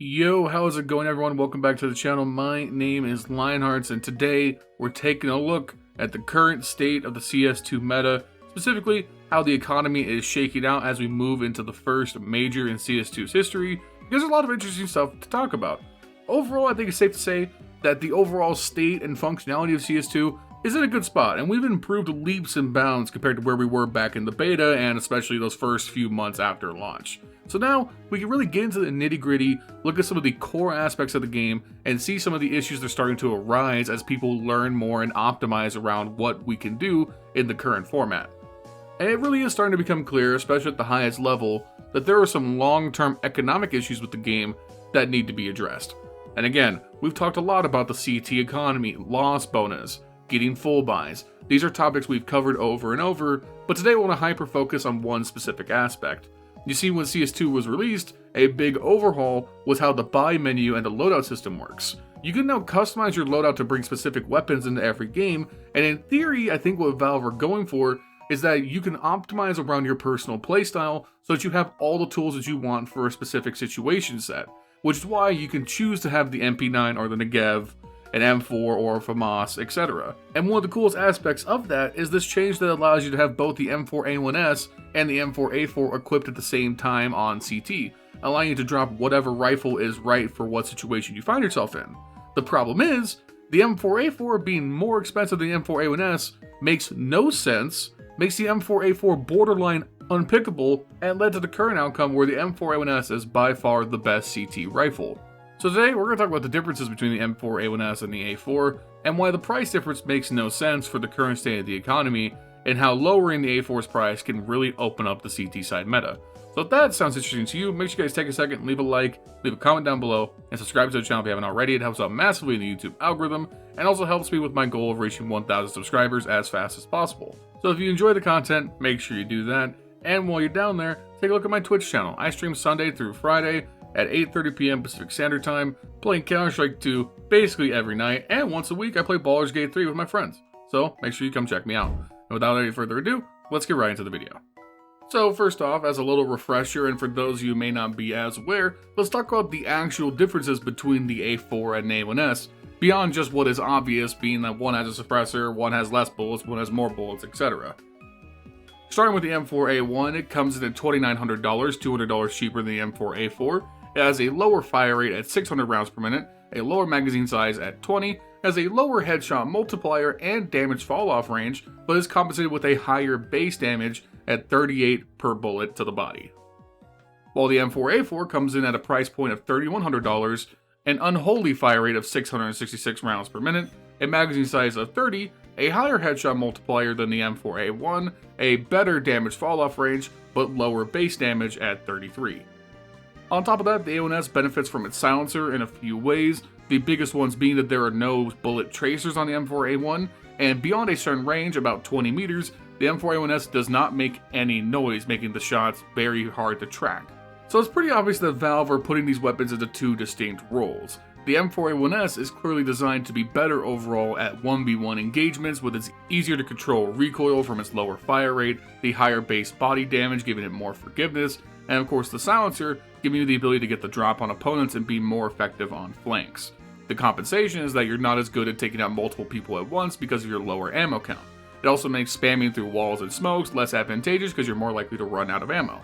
Yo, how's it going everyone? Welcome back to the channel. My name is LionHeartZ and today we're taking a look at the current state of the CS2 meta, specifically how the economy is shaking out as we move into the first major in CS2's history. There's a lot of interesting stuff to talk about. Overall, I think it's safe to say that the overall state and functionality of CS2 is in a good spot, and we've improved leaps and bounds compared to where we were back in the beta and especially those first few months after launch. So now we can really get into the nitty-gritty, look at some of the core aspects of the game, and see some of the issues that are starting to arise as people learn more and optimize around what we can do in the current format. And it really is starting to become clear, especially at the highest level, that there are some long-term economic issues with the game that need to be addressed. And again, we've talked a lot about the CT economy, loss bonus, getting full buys. These are topics we've covered over and over, but today I want to hyper-focus on one specific aspect. You see, when CS2 was released, a big overhaul was how the buy menu and the loadout system works. You can now customize your loadout to bring specific weapons into every game, and in theory, I think what Valve are going for is that you can optimize around your personal playstyle so that you have all the tools that you want for a specific situation set, which is why you can choose to have the MP9 or the Negev, an M4 or a FAMAS, etc. And one of the coolest aspects of that is this change that allows you to have both the M4A1S and the M4A4 equipped at the same time on CT, allowing you to drop whatever rifle is right for what situation you find yourself in. The problem is, the M4A4 being more expensive than the M4A1S makes no sense, makes the M4A4 borderline unpickable, and led to the current outcome where the M4A1S is by far the best CT rifle. So today we're going to talk about the differences between the M4A1S and the A4, and why the price difference makes no sense for the current state of the economy, and how lowering the A4's price can really open up the CT side meta. So if that sounds interesting to you, make sure you guys take a second, leave a like, leave a comment down below, and subscribe to the channel if you haven't already. It helps out massively in the YouTube algorithm, and also helps me with my goal of reaching 1,000 subscribers as fast as possible. So if you enjoy the content, make sure you do that, and while you're down there, take a look at my Twitch channel. I stream Sunday through Friday at 8:30 p.m. Pacific Standard Time, playing Counter-Strike 2 basically every night, and once a week I play Baldur's Gate 3 with my friends. So make sure you come check me out. And without any further ado, let's get right into the video. So first off, as a little refresher, and for those of you who may not be as aware, let's talk about the actual differences between the A4 and the A1S, beyond just what is obvious, being that one has a suppressor, one has less bullets, one has more bullets, etc. Starting with the M4A1, it comes in at $2,900, $200 cheaper than the M4A4. It has a lower fire rate at 600 rounds per minute, a lower magazine size at 20, has a lower headshot multiplier and damage fall-off range, but is compensated with a higher base damage at 38 per bullet to the body. While the M4A4 comes in at a price point of $3,100, an unholy fire rate of 666 rounds per minute, a magazine size of 30, a higher headshot multiplier than the M4A1, a better damage fall-off range, but lower base damage at 33. On top of that, the A1S benefits from its silencer in a few ways, the biggest ones being that there are no bullet tracers on the M4A1, and beyond a certain range, about 20 meters, the M4A1S does not make any noise, making the shots very hard to track. So it's pretty obvious that Valve are putting these weapons into two distinct roles. The M4A1S is clearly designed to be better overall at 1v1 engagements, with its easier to control recoil from its lower fire rate, the higher base body damage giving it more forgiveness, and of course the silencer giving you the ability to get the drop on opponents and be more effective on flanks. The compensation is that you're not as good at taking out multiple people at once because of your lower ammo count. It also makes spamming through walls and smokes less advantageous because you're more likely to run out of ammo.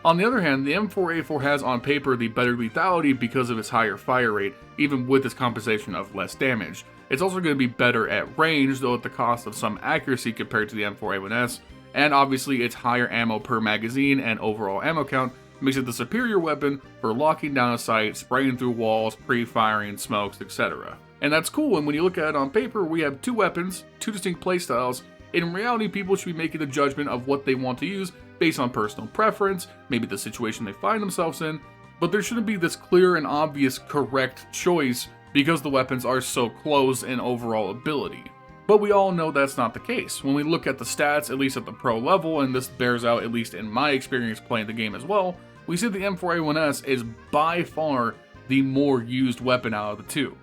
On the other hand, the M4A4 has on paper the better lethality because of its higher fire rate, even with its compensation of less damage. It's also going to be better at range, though at the cost of some accuracy compared to the M4A1S, and obviously its higher ammo per magazine and overall ammo count makes it the superior weapon for locking down a site, spraying through walls, pre-firing, smokes, etc. And that's cool, and when you look at it on paper, we have two weapons, two distinct playstyles. In reality, people should be making the judgment of what they want to use based on personal preference, maybe the situation they find themselves in, but there shouldn't be this clear and obvious correct choice because the weapons are so close in overall ability. But we all know that's not the case. When we look at the stats, at least at the pro level, and this bears out at least in my experience playing the game as well, we see the M4A1S is by far the more used weapon out of the two.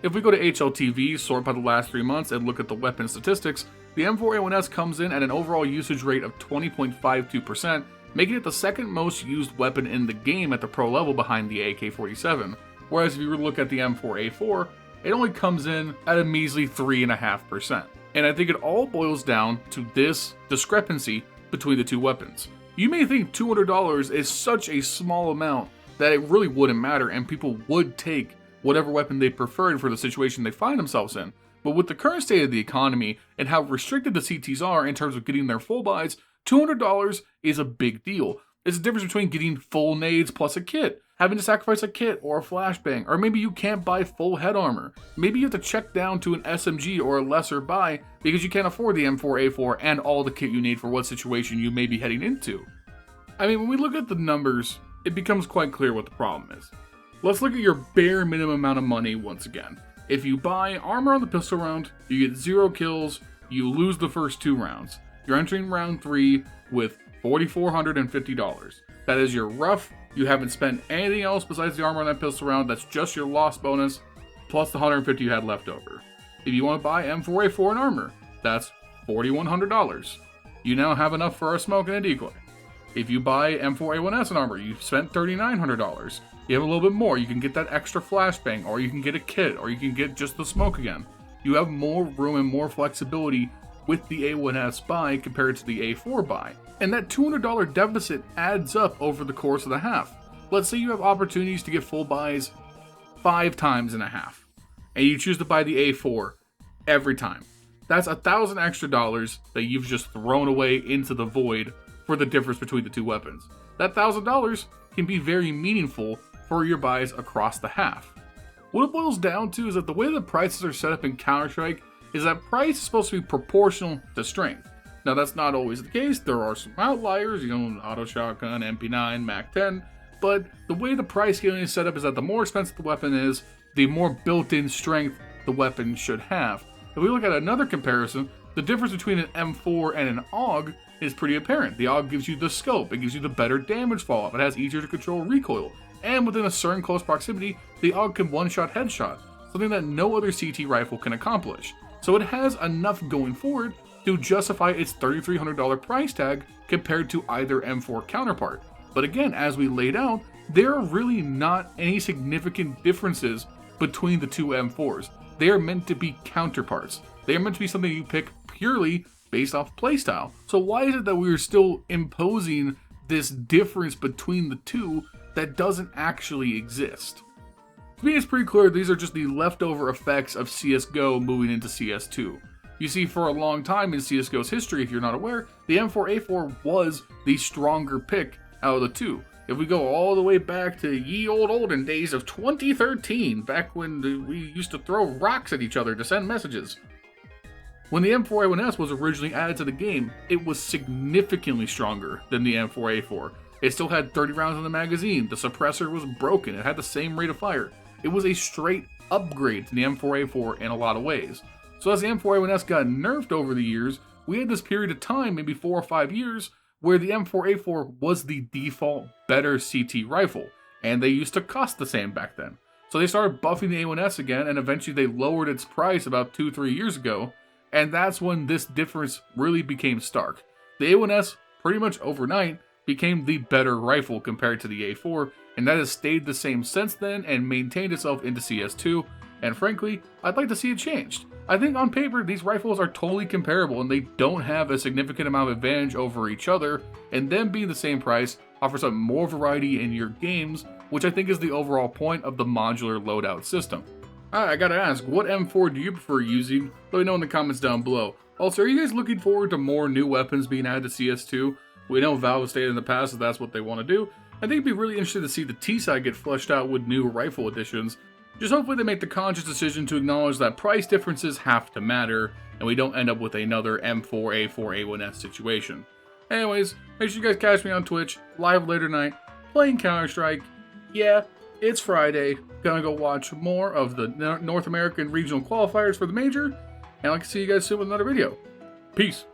If we go to HLTV, sort by the last 3 months, and look at the weapon statistics, the M4A1S comes in at an overall usage rate of 20.52%, making it the second most used weapon in the game at the pro level behind the AK-47. Whereas if you were to look at the M4A4, it only comes in at a measly 3.5%. And I think it all boils down to this discrepancy between the two weapons. You may think $200 is such a small amount that it really wouldn't matter and people would take whatever weapon they preferred for the situation they find themselves in. But with the current state of the economy and how restricted the CTs are in terms of getting their full buys, $200 is a big deal. It's the difference between getting full nades plus a kit, having to sacrifice a kit or a flashbang, or maybe you can't buy full head armor. Maybe you have to check down to an SMG or a lesser buy because you can't afford the M4A4 and all the kit you need for what situation you may be heading into. I mean, when we look at the numbers, it becomes quite clear what the problem is. Let's look at your bare minimum amount of money once again. If you buy armor on the pistol round, you get 0 kills, you lose the first 2 rounds. You're entering round 3 with $4,450. That is your rough. You haven't spent anything else besides the armor on that pistol round. That's just your loss bonus, plus the $150 you had left over. If you want to buy M4A4 and armor, that's $4,100. You now have enough for a smoke and a decoy. If you buy M4A1S and armor, you've spent $3,900. You have a little bit more. You can get that extra flashbang, or you can get a kit, or you can get just the smoke again. You have more room and more flexibility with the A1S buy compared to the A4 buy. And that $200 deficit adds up over the course of the half. Let's say you have opportunities to get full buys 5 times in a half, and you choose to buy the A4 every time. That's $1,000 extra that you've just thrown away into the void for the difference between the two weapons. That $1,000 can be very meaningful for your buys across the half. What it boils down to is that the way the prices are set up in Counter-Strike is that price is supposed to be proportional to strength. Now that's not always the case. There are some outliers, auto shotgun, MP9, MAC-10, but the way the price scaling is set up is that the more expensive the weapon is, the more built-in strength the weapon should have. If we look at another comparison, the difference between an M4 and an AUG is pretty apparent. The AUG gives you the scope, it gives you the better damage falloff, it has easier to control recoil, and within a certain close proximity, the AUG can one-shot headshot, something that no other CT rifle can accomplish. So it has enough going forward to justify its $3,300 price tag compared to either M4 counterpart. But again, as we laid out, there are really not any significant differences between the two M4s. They are meant to be counterparts. They are meant to be something you pick purely based off playstyle. So why is it that we are still imposing this difference between the two that doesn't actually exist? To me, it's pretty clear these are just the leftover effects of CSGO moving into CS2. You see, for a long time in CSGO's history, if you're not aware, the M4A4 was the stronger pick out of the two. If we go all the way back to ye olden days of 2013, back when we used to throw rocks at each other to send messages. When the M4A1S was originally added to the game, it was significantly stronger than the M4A4. It still had 30 rounds in the magazine, the suppressor was broken, it had the same rate of fire. It was a straight upgrade to the M4A4 in a lot of ways. So as the M4A1S got nerfed over the years, we had this period of time, maybe 4 or 5 years, where the M4A4 was the default better CT rifle, and they used to cost the same back then. So they started buffing the A1S again, and eventually they lowered its price about 2-3 years ago, and that's when this difference really became stark. The A1S, pretty much overnight, became the better rifle compared to the A4, and that has stayed the same since then and maintained itself into CS2, and frankly, I'd like to see it changed. I think on paper, these rifles are totally comparable and they don't have a significant amount of advantage over each other, and them being the same price offers up more variety in your games, which I think is the overall point of the modular loadout system. Alright, I gotta ask, what M4 do you prefer using? Let me know in the comments down below. Also, are you guys looking forward to more new weapons being added to CS2? We know Valve has stated in the past that that's what they want to do. I think it'd be really interesting to see the T-side get fleshed out with new rifle additions. Just hopefully they make the conscious decision to acknowledge that price differences have to matter, and we don't end up with another M4A4 A1S situation. Anyways, make sure you guys catch me on Twitch, live later tonight, playing Counter-Strike. Yeah, it's Friday. Gonna go watch more of the North American regional qualifiers for the major, and I'd like to see you guys soon with another video. Peace.